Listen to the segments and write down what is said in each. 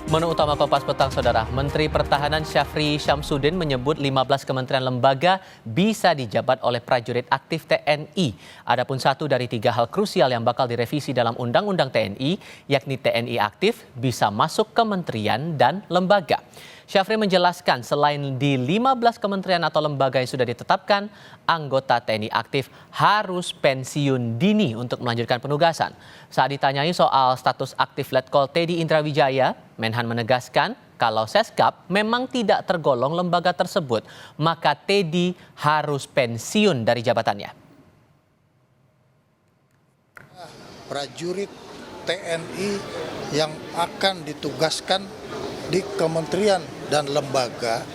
Menu utama Kompas Petang, Saudara. Menteri Pertahanan Syafri Syamsuddin menyebut 15 kementerian lembaga bisa dijabat oleh prajurit aktif TNI. Adapun satu dari 3 hal krusial yang bakal direvisi dalam Undang-Undang TNI, yakni TNI aktif bisa masuk kementerian dan lembaga. Syafri menjelaskan selain di 15 kementerian atau lembaga yang sudah ditetapkan, anggota TNI aktif harus pensiun dini untuk melanjutkan penugasan. Saat ditanyai soal status aktif Letkol Teddy Indrawijaya, Menhan menegaskan kalau Seskap memang tidak tergolong lembaga tersebut, maka Teddy harus pensiun dari jabatannya. Prajurit TNI yang akan ditugaskan di kementerian dan lembaga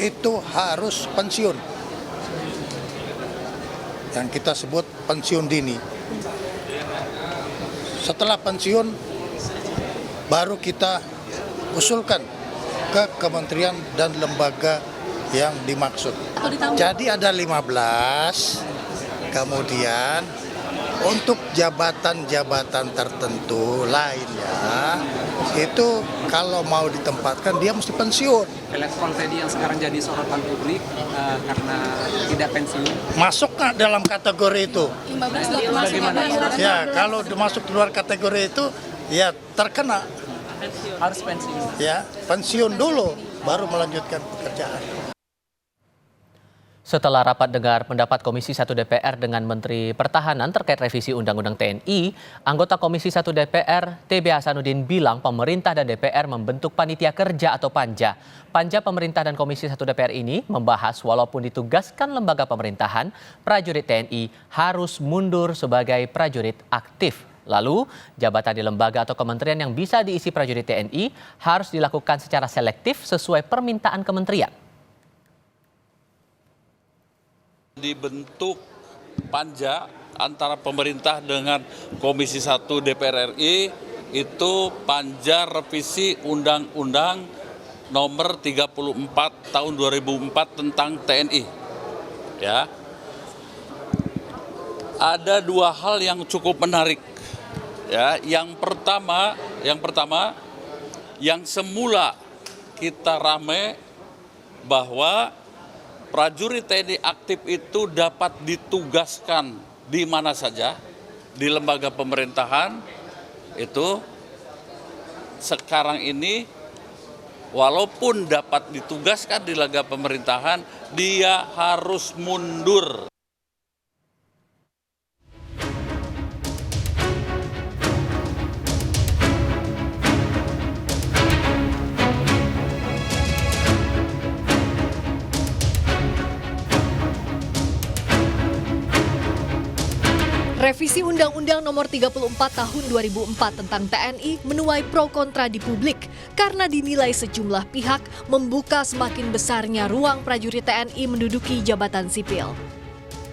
itu harus pensiun, yang kita sebut pensiun dini. Setelah pensiun baru kita usulkan ke kementerian dan lembaga yang dimaksud. Jadi ada 15, kemudian untuk jabatan-jabatan tertentu lainnya itu kalau mau ditempatkan dia mesti pensiun. Letkol Teddy yang sekarang jadi sorotan publik karena tidak pensiun. Masuk nggak dalam kategori itu? 15 bagaimana? Ya, kalau masuk di luar kategori itu ya terkena. Harus pensiun. Ya, pensiun dulu baru melanjutkan pekerjaan. Setelah rapat dengar pendapat Komisi 1 DPR dengan Menteri Pertahanan terkait revisi Undang-Undang TNI, anggota Komisi 1 DPR TB Hasanuddin bilang pemerintah dan DPR membentuk panitia kerja atau panja. Panja pemerintah dan Komisi 1 DPR ini membahas walaupun ditugaskan lembaga pemerintahan, prajurit TNI harus mundur sebagai prajurit aktif. Lalu, jabatan di lembaga atau kementerian yang bisa diisi prajurit TNI harus dilakukan secara selektif sesuai permintaan kementerian. Dibentuk panja antara pemerintah dengan Komisi 1 DPR RI, itu panja revisi Undang-Undang nomor 34 tahun 2004 tentang TNI. Ya. Ada 2 hal yang cukup menarik. Ya, yang pertama yang semula kita rame bahwa prajurit TNI aktif itu dapat ditugaskan di mana saja, di lembaga pemerintahan, itu sekarang ini walaupun dapat ditugaskan di lembaga pemerintahan, dia harus mundur. Revisi Undang-Undang Nomor 34 Tahun 2004 tentang TNI menuai pro kontra di publik karena dinilai sejumlah pihak membuka semakin besarnya ruang prajurit TNI menduduki jabatan sipil.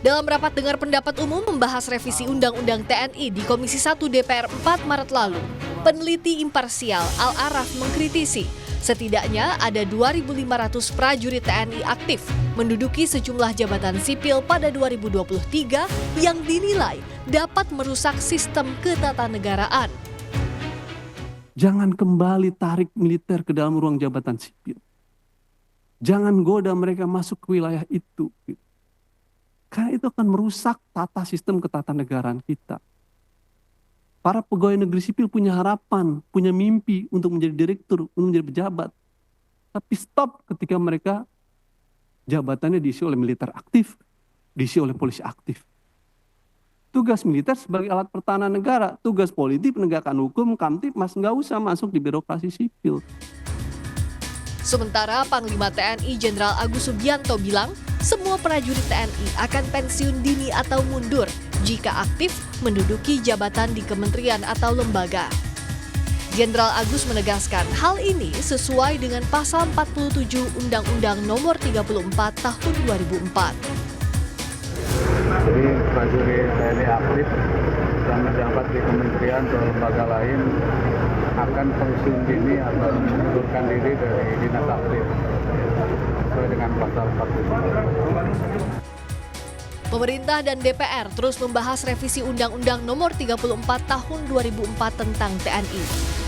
Dalam rapat dengar pendapat umum membahas revisi Undang-Undang TNI di Komisi 1 DPR 4 Maret lalu, peneliti imparsial Al-Araf mengkritisi setidaknya ada 2.500 prajurit TNI aktif menduduki sejumlah jabatan sipil pada 2023 yang dinilai dapat merusak sistem ketatanegaraan. Jangan kembali tarik militer ke dalam ruang jabatan sipil. Jangan goda mereka masuk ke wilayah itu. Karena itu akan merusak tata sistem ketatanegaraan kita. Para pegawai negeri sipil punya harapan, punya mimpi untuk menjadi direktur, untuk menjadi pejabat. Tapi stop ketika mereka jabatannya diisi oleh militer aktif, diisi oleh polisi aktif. Tugas militer sebagai alat pertahanan negara, tugas politik penegakan hukum, Kamtibmas nggak usah masuk di birokrasi sipil. Sementara Panglima TNI Jenderal Agus Subianto bilang, semua prajurit TNI akan pensiun dini atau mundur jika aktif menduduki jabatan di kementerian atau lembaga. Jenderal Agus menegaskan hal ini sesuai dengan pasal 47 Undang-Undang Nomor 34 Tahun 2004. Jadi prajurit TNI aktif yang menjabat di kementerian atau lembaga lain akan pensiun dini atau mengundurkan diri dari dinas aktif sesuai dengan pasal 47. Pemerintah dan DPR terus membahas revisi Undang-Undang Nomor 34 Tahun 2004 tentang TNI.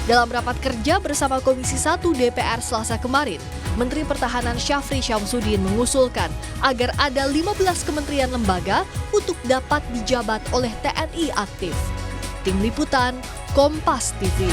Dalam rapat kerja bersama Komisi 1 DPR Selasa kemarin, Menteri Pertahanan Syafri Syamsuddin mengusulkan agar ada 15 kementerian lembaga untuk dapat dijabat oleh TNI aktif. Tim Liputan, Kompas TV.